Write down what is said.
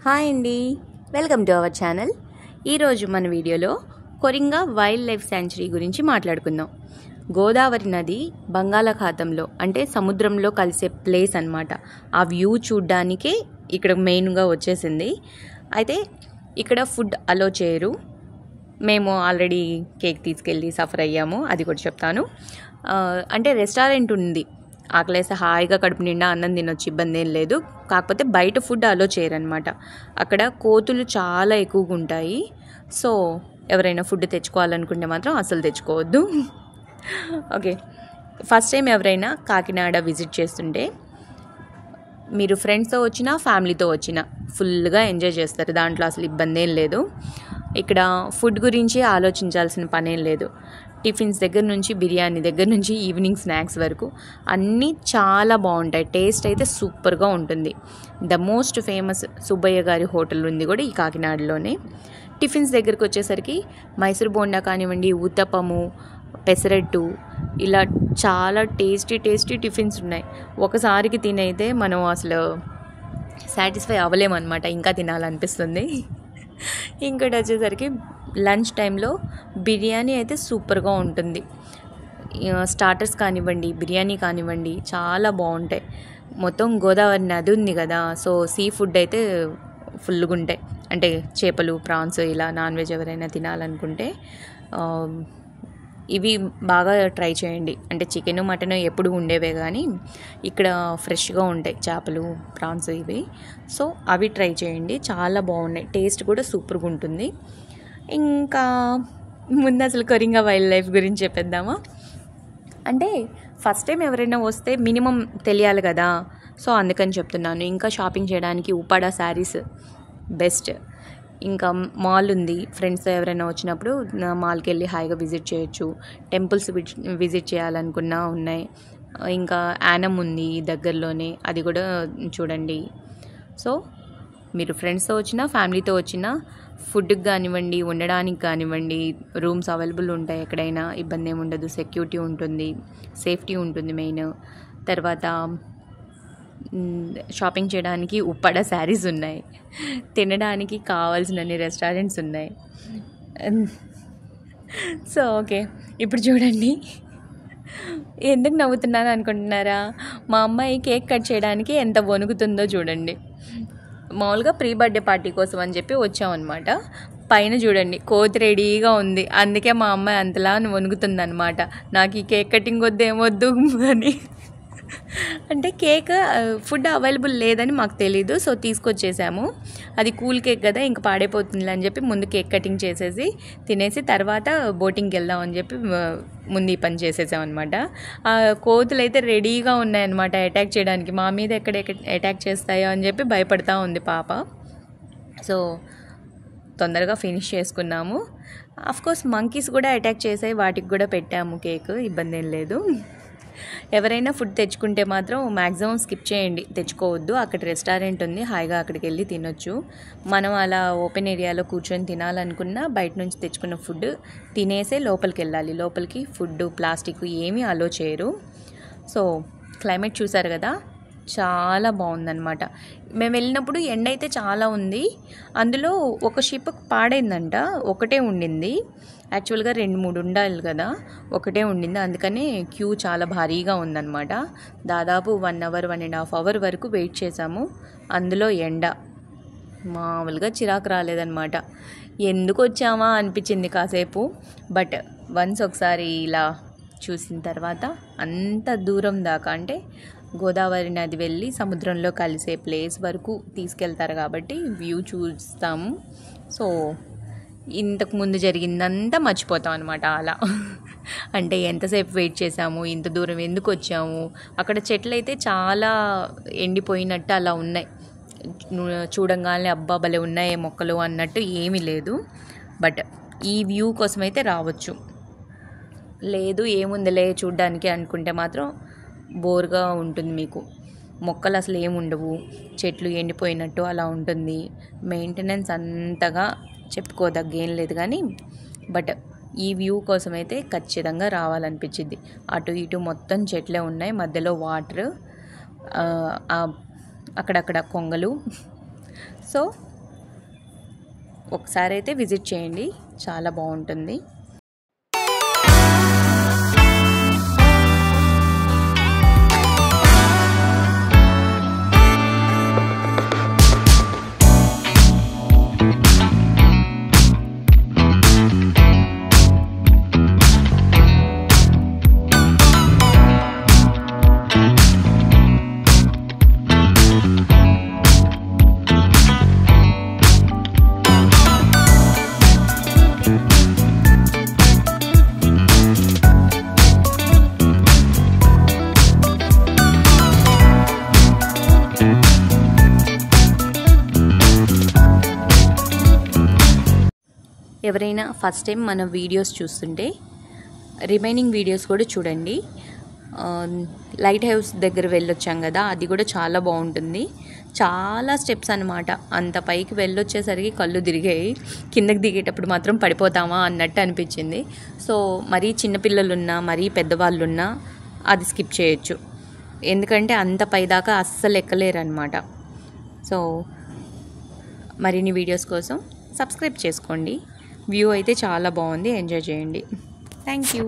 Hi అండి, welcome to our channel. ఈరోజు మన వీడియోలో కొరింగా వైల్డ్ లైఫ్ శాంచురీ గురించి మాట్లాడుకుందాం. గోదావరి నది బంగాళాఖాతంలో అంటే సముద్రంలో కలిసే ప్లేస్ అన్నమాట. ఆ వ్యూ చూడ్డానికే ఇక్కడ మెయిన్గా వచ్చేసింది. అయితే ఇక్కడ ఫుడ్ అలో చేయరు. మేము ఆల్రెడీ కేక్ తీసుకెళ్ళి సఫర్ అయ్యాము, అది కూడా చెప్తాను. అంటే రెస్టారెంట్ ఉంది, ఆకలేసి హాయిగా కడుపు నిండా అన్నం తినొచ్చు, ఇబ్బంది ఏం లేదు. కాకపోతే బయట ఫుడ్ అలో చేయరనమాట. అక్కడ కోతులు చాలా ఎక్కువగా ఉంటాయి. సో ఎవరైనా ఫుడ్ తెచ్చుకోవాలనుకుంటే మాత్రం అసలు తెచ్చుకోవద్దు. ఓకే, ఫస్ట్ టైం ఎవరైనా కాకినాడ విజిట్ చేస్తుంటే మీరు ఫ్రెండ్స్తో వచ్చినా ఫ్యామిలీతో వచ్చినా ఫుల్గా ఎంజాయ్ చేస్తారు. దాంట్లో అసలు ఇబ్బంది ఏం లేదు. ఇక్కడ ఫుడ్ గురించి ఆలోచించాల్సిన పనేం లేదు. టిఫిన్స్ దగ్గర నుంచి బిర్యానీ దగ్గర నుంచి ఈవినింగ్ స్నాక్స్ వరకు అన్నీ చాలా బాగుంటాయి. టేస్ట్ అయితే సూపర్గా ఉంటుంది. ద మోస్ట్ ఫేమస్ సుబ్బయ్య గారి హోటల్ ఉంది కూడా ఈ కాకినాడలోనే. టిఫిన్స్ దగ్గరికి వచ్చేసరికి మైసూర్ బోండా కానివ్వండి, ఊతప్పము, పెసరట్టు, ఇలా చాలా టేస్టీ టిఫిన్స్ ఉన్నాయి. ఒకసారికి తినైతే మనం అసలు సాటిస్ఫై అవ్వలేమన్నమాట, ఇంకా తినాలనిపిస్తుంది. ఇంకోటి వచ్చేసరికి లంచ్ టైంలో బిర్యానీ అయితే సూపర్గా ఉంటుంది. స్టార్టర్స్ కానివ్వండి, బిర్యానీ కానివ్వండి చాలా బాగుంటాయి. మొత్తం గోదావరి నది ఉంది కదా, సో సీ ఫుడ్ అయితే ఫుల్గా ఉంటాయి. అంటే చేపలు, ప్రాన్స్, ఇలా నాన్ వెజ్ ఎవరైనా తినాలనుకుంటే ఇవి బాగా ట్రై చేయండి. అంటే చికెను మటన్ ఎప్పుడు ఉండేవే, కానీ ఇక్కడ ఫ్రెష్గా ఉంటాయి చేపలు, ప్రాన్స్ ఇవి. సో అవి ట్రై చేయండి, చాలా బాగున్నాయి. టేస్ట్ కూడా సూపర్గా ఉంటుంది. ఇంకా ముందు అసలు కొరింగా వైల్డ్ లైఫ్ గురించి చెప్పేద్దామా? అంటే ఫస్ట్ టైం ఎవరైనా వస్తే మినిమం తెలియాలి కదా, సో అందుకని చెప్తున్నాను. ఇంకా షాపింగ్ చేయడానికి ఉపాడా శారీస్ బెస్ట్. ఇంకా మాల్ ఉంది, ఫ్రెండ్స్తో ఎవరైనా వచ్చినప్పుడు మాల్కి వెళ్ళి హాయిగా విజిట్ చేయొచ్చు. టెంపుల్స్ విజిట్ చేయాలనుకున్నా ఉన్నాయి. ఇంకా యానం ఉంది దగ్గరలోనే, అది కూడా చూడండి. సో మీరు ఫ్రెండ్స్తో వచ్చినా ఫ్యామిలీతో వచ్చినా ఫుడ్కి కానివ్వండి, ఉండడానికి కానివ్వండి, రూమ్స్ అవైలబుల్ ఉంటాయి. ఎక్కడైనా ఇబ్బంది ఏమి ఉండదు. సెక్యూరిటీ ఉంటుంది, సేఫ్టీ ఉంటుంది మెయిన్. తర్వాత షాపింగ్ చేయడానికి ఉప్పాడ శారీస్ ఉన్నాయి, తినడానికి కావాల్సినన్ని రెస్టారెంట్స్ ఉన్నాయి. సో ఓకే, ఇప్పుడు చూడండి. ఎందుకు నవ్వుతున్నాను అనుకుంటున్నారా? మా అమ్మాయి కేక్ కట్ చేయడానికి ఎంత వణుకుతుందో చూడండి. మామూలుగా ప్రీ బర్త్డే పార్టీ కోసం అని చెప్పి వచ్చామన్నమాట. పైన చూడండి కోతి రెడీగా ఉంది, అందుకే మా అమ్మాయి అంతలా వణుకుతుంది అనమాట. నాకు ఈ కేక్ కటింగ్ వద్దు, ఏమొద్దు అని. అంటే కేక్ ఫుడ్ అవైలబుల్ లేదని మాకు తెలీదు, సో తీసుకొచ్చేసాము. అది కూల్ కేక్ కదా, ఇంకా పాడైపోతుంది అని చెప్పి ముందు కేక్ కటింగ్ చేసేసి తినేసి తర్వాత బోటింగ్కి వెళ్దాం అని చెప్పి ముందు ఈ పని చేసేసామన్నమాట. ఆ కోతులు అయితే రెడీగా ఉన్నాయన్నమాట అటాక్ చేయడానికి. మా మీద ఎక్కడ అటాక్ చేస్తాయో అని చెప్పి భయపడతా ఉంది పాప. సో తొందరగా ఫినిష్ చేసుకున్నాము. అఫ్కోర్స్ మంకీస్ కూడా అటాక్ చేసాయి, వాటికి కూడా పెట్టాము కేక్, ఇబ్బంది ఏం లేదు. ఎవరైనా ఫుడ్ తెచ్చుకుంటే మాత్రం మ్యాక్సిమం స్కిప్ చేయండి, తెచ్చుకోవద్దు. అక్కడ రెస్టారెంట్ ఉంది, హాయిగా అక్కడికి వెళ్ళి తినొచ్చు. మనం అలా ఓపెన్ ఏరియాలో కూర్చొని తినాలనుకున్నా బయట నుంచి తెచ్చుకున్న ఫుడ్ తినేసే లోపలికి వెళ్ళాలి. లోపలికి ఫుడ్, ప్లాస్టిక్ ఏమీ అలో చేయరు. సో క్లైమేట్ చూసారు కదా, చాలా బాగుందన్నమాట. మేము వెళ్ళినప్పుడు ఎండ అయితే చాలా ఉంది. అందులో ఒక షిప్ పాడైందంట, ఒకటే ఉండింది. యాక్చువల్గా 2-3 ఉండాలి కదా, ఒకటే ఉండింది. అందుకనే క్యూ చాలా భారీగా ఉందన్నమాట. దాదాపు 1 అవర్ 1.5 అవర్ వరకు వెయిట్ చేసాము. అందులో ఎండ మామూలుగా చిరాకు రాలేదన్నమాట. ఎందుకు వచ్చామా అనిపించింది కాసేపు. బట్ వన్స్ ఒకసారి ఇలా చూసిన తర్వాత అంత దూరం దాకా, అంటే గోదావరి నది వెళ్ళి సముద్రంలో కలిసే ప్లేస్ వరకు తీసుకెళ్తారు కాబట్టి వ్యూ చూస్తాము. సో ఇంతకుముందు జరిగిందంతా మర్చిపోతాం అనమాట అలా. అంటే ఎంతసేపు వెయిట్ చేసాము, ఇంత దూరం ఎందుకు వచ్చాము. అక్కడ చెట్లు అయితే చాలా ఎండిపోయినట్టు అలా ఉన్నాయి. చూడంగానే అబ్బా భలే ఉన్నాయి మొక్కలు అన్నట్టు ఏమీ లేదు. బట్ ఈ వ్యూ కోసం అయితే రావచ్చు. లేదు ఏముందిలే చూడ్డానికి అనుకుంటే మాత్రం బోర్గా ఉంటుంది మీకు. మొక్కలు అసలు ఏమి ఉండవు, చెట్లు ఎండిపోయినట్టు అలా ఉంటుంది. మెయింటెనెన్స్ అంతగా చెప్పుకోదగ్గేం లేదు, కానీ బట్ ఈ వ్యూ కోసం అయితే ఖచ్చితంగా రావాలనిపించింది. అటు ఇటు మొత్తం చెట్లే ఉన్నాయి, మధ్యలో వాటర్, అక్కడక్కడ కొంగలు. సో ఒకసారి అయితే విజిట్ చేయండి, చాలా బాగుంటుంది. ఎవరైనా ఫస్ట్ టైం మన వీడియోస్ చూస్తుంటే రిమైనింగ్ వీడియోస్ కూడా చూడండి. లైట్ హౌస్ దగ్గర వెళ్ళొచ్చాం కదా, అది కూడా చాలా బాగుంటుంది. చాలా స్టెప్స్ అనమాట. అంత పైకి వెళ్ళొచ్చేసరికి కళ్ళు తిరిగాయి. కిందకి దిగేటప్పుడు మాత్రం పడిపోతామా అన్నట్టు అనిపించింది. సో మరీ చిన్నపిల్లలున్నా మరీ పెద్దవాళ్ళున్నా అది స్కిప్ చేయొచ్చు, ఎందుకంటే అంత పైదాకా అస్సలు ఎక్కలేరు అనమాట. సో మరిన్ని వీడియోస్ కోసం సబ్స్క్రైబ్ చేసుకోండి. వ్యూ అయితే చాలా బాగుంది, ఎంజాయ్ చేయండి. Thank you.